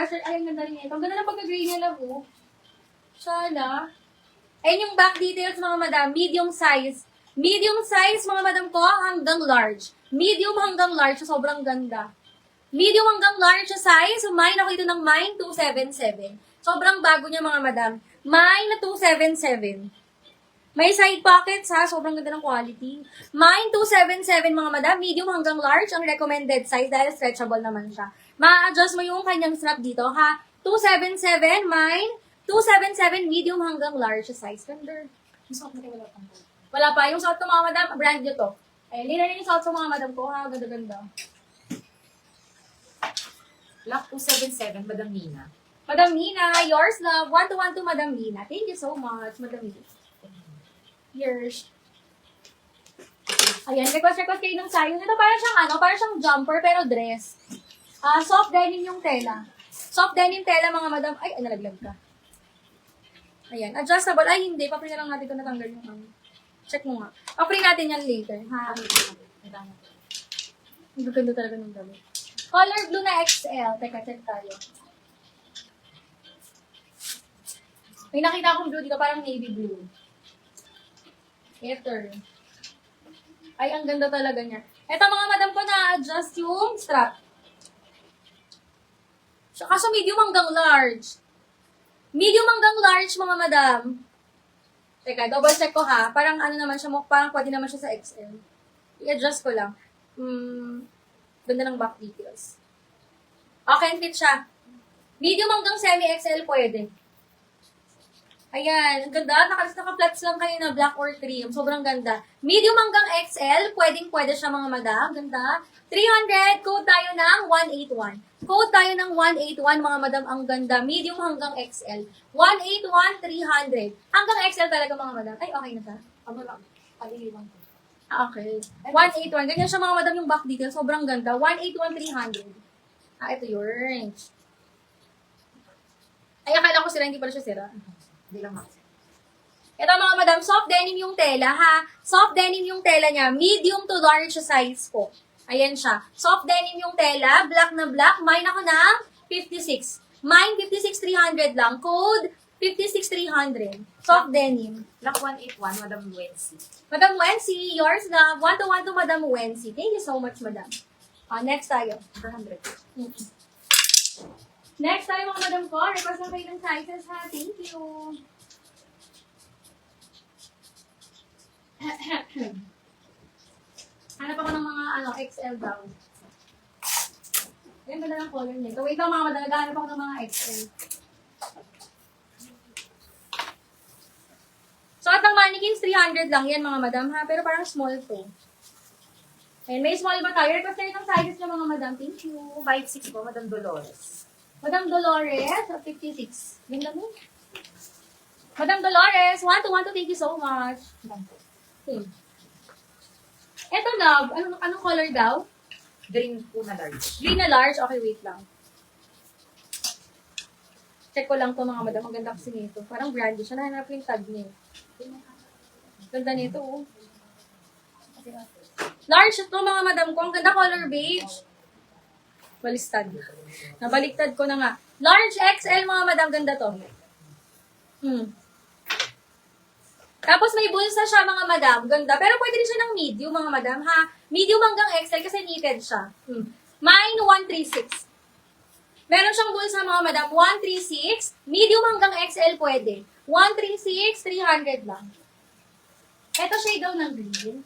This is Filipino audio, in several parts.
sweatshirt. Ay, ang ganda rin ito. Ang ganda ng pagka-gray niya, love, oh. Sana. Ayun yung back details, mga madam. Medium size. Medium size, mga madam ko, hanggang large. Medium hanggang large, sobrang ganda. Medium hanggang large size. So, mine ako ito ng mine 277. Sobrang bago niya, mga madam. Mine na 277. May side pockets, ha? Sobrang ganda ng quality. Mine 277, mga madam. Medium hanggang large ang recommended size dahil stretchable naman siya. Ma-adjust mo yung kanyang strap dito, ha? 277, mine 277, medium hanggang large size. Ganda. Yung suot natin wala pang. Wala pa. Yung suot ko, mga madam, brand nyo to. Ayun, hindi na rin yung suot ko, mga madam ko, ha? Ganda-ganda. Black 277, Madam Nina. Madam Nina, yours love. 1212, Madam Nina. Thank you so much, Madam Nina. Yours. Ayan, request kayo ng sayong. Ito parang siyang parang siyang jumper pero dress. Soft denim yung tela. Soft denim tela, mga madam. Ay, nalaglag ka. Ayan, adjustable. Ay, hindi. Pa-free na lang natin ito natanggal yung check mo nga. Pa-free natin yan later. Ha? Ang ganda talaga ng damit. Color blue na XL. Teka, check tayo. May nakita akong blue dito, parang navy blue. Ito. Ay, ang ganda talaga niya. Ito, mga madam ko, na-adjust yung strap. So, kaso medium hanggang large. Medium hanggang large, mga madam. Teka, double check ko, ha. Parang naman siya, parang pwede naman siya sa XL. I-adjust ko lang. Ganda ng back details. Okay, fit siya. Medium hanggang semi-XL pwede. Ayan, ang ganda. Naka-flats lang kayo na black or cream. Sobrang ganda. Medium hanggang XL, pwede siya, mga madam. Ganda. 300, code tayo ng 181. Code tayo ng 181, mga madam. Ang ganda. Medium hanggang XL. 181, 300. Hanggang XL talaga, mga madam. Ay, okay na siya. Ano lang? Paliliwan ko. Okay. 181. Ganyan siya, mga madam, yung back detail. Sobrang ganda. 181, 300. Ito yun. Ay, akala ko sira. Hindi pala siya sira. Hindi lang ako. Ito, mga madam, soft denim yung tela, ha? Soft denim yung tela niya. Medium to large size po. Ayan siya. Soft denim yung tela. Black na black. Mine ako ng 56. Mine 56,300 lang. Code 56,300. Soft denim. Black 181, Madam Wensi. Madam Wensi, yours na. 1 to Madam Wensi. Thank you so much, madam. Next tayo. 400. Next tayo, mga madam ko. Request lang kayo ng sizes, ha? Thank you. Hanap ako ng mga XL daw. Yan, ganda ng color nito. Wait lang, mga madam. Naghahanap ako ng mga XL. So, at ang mannequins, 300 lang yan, mga madam, ha? Pero parang small to. Ayan, may small ba tayo? Request kayo ng sizes niyo, mga madam. Thank you. 56 po, Madam Dolores. Madam Dolores, 56. Ganda mo. Madam Dolores, 1 to thank you so much. Okay. Eto, love. Anong color daw? Green po na large. Green na large? Okay, wait lang. Check ko lang to, mga madam. Ang ganda kasi nito. Parang brandy siya. Nahanap ko yung tag niya. Ganda nito, oh. Large ito, mga madam ko. Ang ganda color beige. Balistad. Nabaliktad ko na nga. Large XL, mga madam. Ganda to. Tapos may bulsa siya, mga madam. Ganda. Pero pwede rin siya ng medium, mga madam, ha? Medium hanggang XL kasi knitted siya. Mine, 136. Meron siyang bulsa, mga madam. 136. Medium hanggang XL pwede. 136, 300 lang. Ito shade daw ng green.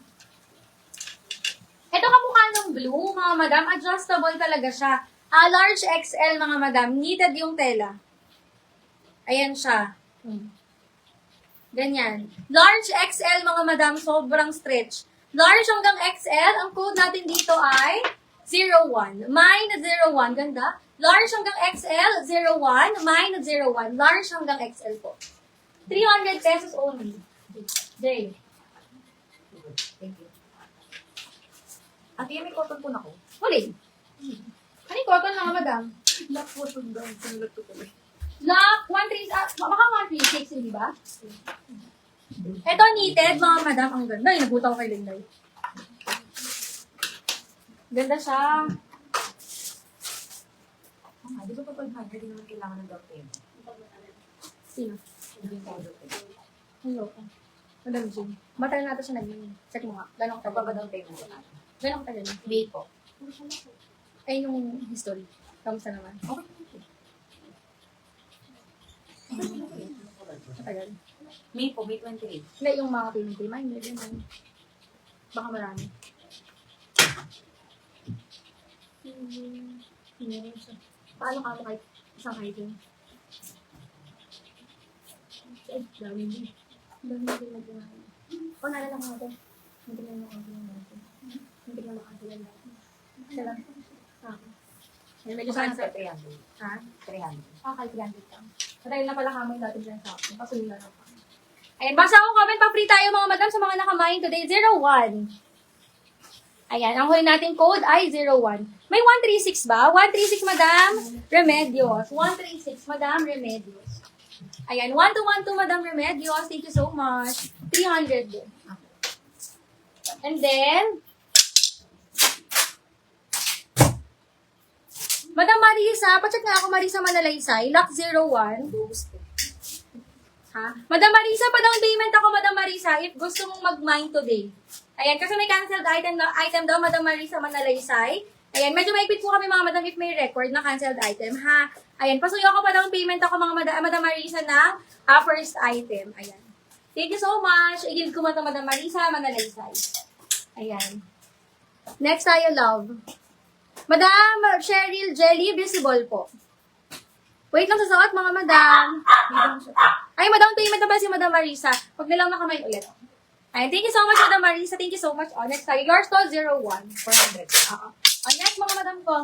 Ito kamukha ng blue, mga madam. Adjustable talaga siya. Large XL, mga madam. Knitted yung tela. Ayan siya. Ganyan. Large XL, mga madam. Sobrang stretch. Large hanggang XL. Ang code natin dito ay 01. Mine 01. Ganda. Large hanggang XL, 01. Mine 01. Large hanggang XL po. 300 pesos only. Jay. Thank you. Ate, may cotton po na ko. Huli. Ano yung cotton lang, madam? Black cotton daw. Sinulat ko po. Black, 136, baka 136, hindi ba? Ito, knitted, mga madam. Ang ganda. Ay, nabuta ko kay Linday. Ganda siya. Di ba pag 500 din naman kailangan ng down payment? Sino? Hindi yung todo payment. Hello. Madam Jean. Matagal natin siya naging. Check mo nga. Gano'ng Kapag ba down payment na? Gano'ng tagal na? May po. Ay, yung history. Kamusta naman? Okay. Matagal. May po, May 28. Hindi, yung mga payment. Hindi naman. Baka marami. Meron siya. Paano ka mo kahit isang item? Ay, dami din. Dami din na ginawa. O, nalala ko natin. Hindi na nakagalan natin. Hindi na nakagalan natin. Isa lang. Sa akin. Ayun, medyo Saan sa sa 300? Ha? 300. Ah, kahit 300 lang. Dahil na pala kamay natin dyan sa akin. Pasunin na lang kami. Ayan, basa ako comment pa free tayo mga madam sa mga nakamain today. 01. Ayan, ang huli nating code ay 01. May 136 ba? 136 madam Remedios. 136 madam Remedios. Ayan, 1212 madam Remedios. Thank you so much. 300 din. And then, Madam Marisa, pacheck nga ako Marisa Manalaysay, Lock 01. Ha? Madam Marisa, pa down payment ako, Madam Marisa, if gusto mong mag-mine today. Ayan, kasi may canceled item daw, Madam Marisa Manalaysay. Ayan, medyo maipit po kami mga madam if may record na canceled item, ha? Ayan, pasuyo ako pa down payment ako mga Madam Marisa ng first item. Ayan. Thank you so much. I-give ko mata Madam Marisa Manalaysay. Ayan. Next tayo, love. Madam Cheryl Jelly, visible po. Wait lang sa suot, mga madam. Ay, madam, payment na ba si Madam Marisa? Huwag nilang nakamay ulit. Ayan, thank you so much, Madam Marisa. Thank you so much. Oh, next tayo. Yours to 01. 400. Oo. Oh, next, mga madam ko.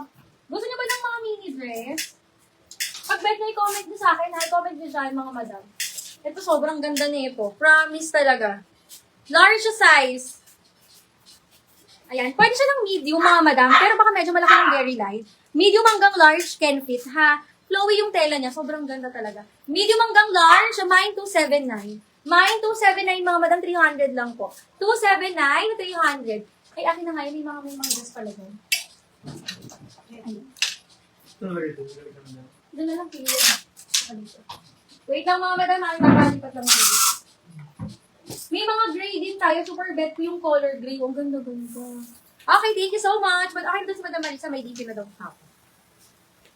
Gusto niyo ba ng mga mini dress? Pag-bet na i-comment niyo sa akin, ha? I-comment niyo dyan, mga madam. Ito, sobrang ganda nito. Promise talaga. Large size. Ayan, pwede siya ng medium, mga madam, pero baka medyo malaki ng very light. Medium hanggang large can fit, ha? Flowy yung tela niya, sobrang ganda talaga. Medium hanggang large, mine 279. Mine 279, mga madam, 300 lang po. 279, 300. Ay, akin na nga yun, may mga dress pala doon. Ayun. Doon na lang, pili. Wait lang, mga madam, nakalipat lang dito. May mga gray din tayo. Super bet ko yung color gray. Ang ganda-ganda. Okay, thank you so much. But okay, doon si Madam Marisa, may DP na daw.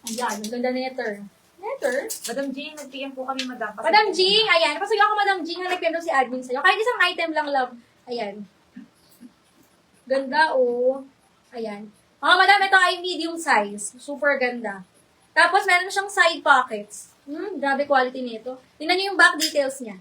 Ayan, ang ganda na letter. Letter? Madam Jean, nag-PM po kami, madam. Madam Jing, ayan. Pasuyo ako, Madam Jing, na nag-PM daw si admin sa'yo. Kahit isang item lang, love. Ayan. Ganda, oh. Ayan. Mga madam, ito ay medium size. Super ganda. Tapos, meron siyang side pockets. Grabe quality nito. Tingnan niyo yung back details niya.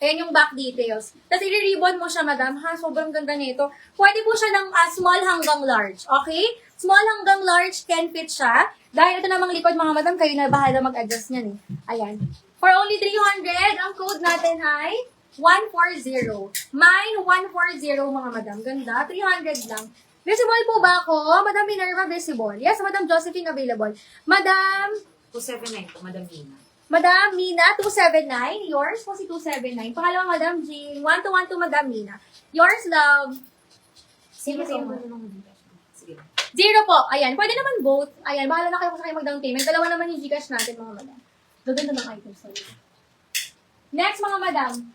Ayan yung back details. Tapos, i-ribbon mo siya, madam. Ha, sobrang ganda nito. Pwede po siya ng small hanggang large. Okay? Small hanggang large can fit siya. Dahil ito namang likod, mga madam, kayo na bahala mag-adjust niyan eh. Ayan. For only 300, ang code natin ay 140. Mine, 140, mga madam. Ganda. 300 lang. Visible po ba ako? Madam Minerva, visible. Yes, Madam Josephine, available. Madam 279 po, Madam Nina. Madam Mina, 279. Yours po si 279. Pangalawang Madam Jean, 1212 Madam Mina. Yours, love. Sige, Sige, sige. sige. Sige. 0 po. Ayan, pwede naman both. Ayan, bahala na kayo kung sa kayo mag-down payment. Dalawa naman yung Gcash natin, mga madam. Gaganda ng items. Next, mga madam.